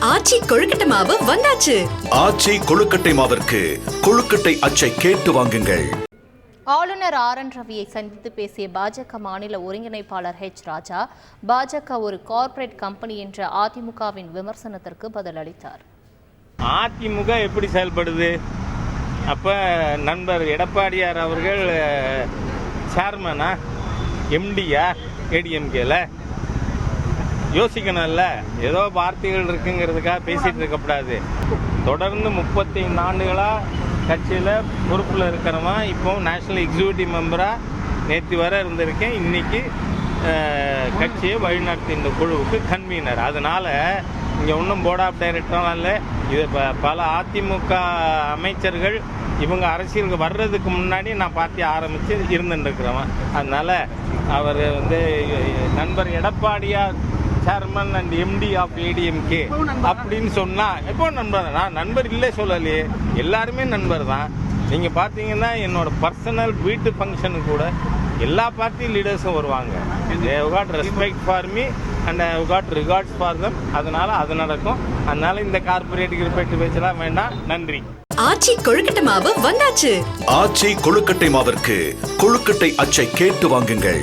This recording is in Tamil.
ஆச்சி கொழுக்கட்டை மாவு வந்தாச்சு. ஆச்சி கொழுக்கட்டை மாவிற்கு கொழுக்கட்டை அச்சை கேட்டு வாங்குங்கள். ஆளுநர் ஆர்.என். ரவியை சந்தித்து பேசிய பாஜக மாநில ஒருங்கிணைப்பாளர் ஹெச். ராஜா, பாஜக ஒரு கார்ப்பரேட் கம்பெனி என்ற அதிமுகவின் விமர்சனத்திற்கு பதிலளித்தார். அதிமுக எப்படி செயல்படுது? அப்ப நண்பர் எடப்பாடியார் அவர்கள் சேர்மனா, எம்டியா ஏடிஎம்கேல? யோசிக்கணும்ல. ஏதோ வார்த்தைகள் இருக்குங்கிறதுக்காக பேசிட்டு இருக்கக்கூடாது. தொடர்ந்து 35 ஆண்டுகளா கட்சியில் பொறுப்பில் இருக்கிறவன் இப்போ நேஷனல் எக்ஸிக்யூட்டிவ் மெம்பராக நேற்று வர இருந்திருக்கேன். இன்னைக்கு கட்சியை வழிநடத்தி இந்த குழுவுக்கு கன்வீனர். அதனால இங்கே ஒன்றும் போர்ட் ஆஃப் டைரக்டர்லாம் இல்லை. இது பல அதிமுக அமைச்சர்கள் இவங்க அரசியலுக்கு வர்றதுக்கு முன்னாடி நான் பார்ட்டி ஆரம்பித்து இருந்துருக்கிறவன். அதனால அவர் நண்பர் எடப்பாடியார் chairman and MD of ADMK அப்படின்னு சொன்னா எப்போ நண்பர்? நான் நண்பர் இல்லை சொல்லலையே, எல்லாருமே நண்பர் தான். நீங்க பாத்தீங்கன்னா என்னோட பர்சனல் வீட்டு ஃபங்க்ஷனுக்கு கூட எல்லா பார்ட்டி லீடர்ஸும் வருவாங்க. they have got respect for me and I have got regards for them. அதனால அது நடக்கும். அதனால இந்த கார்பரேட் கிரிப்பேட் பேச்செல்லாம் வேண்டாம். நன்றி. ஆச்சி கொழுக்கட்டை மாவு வந்தாச்சு. ஆச்சி கொழுக்கட்டை மாவிற்கு கொழுக்கட்டை அச்சை கேட்டு வாங்குங்கள்.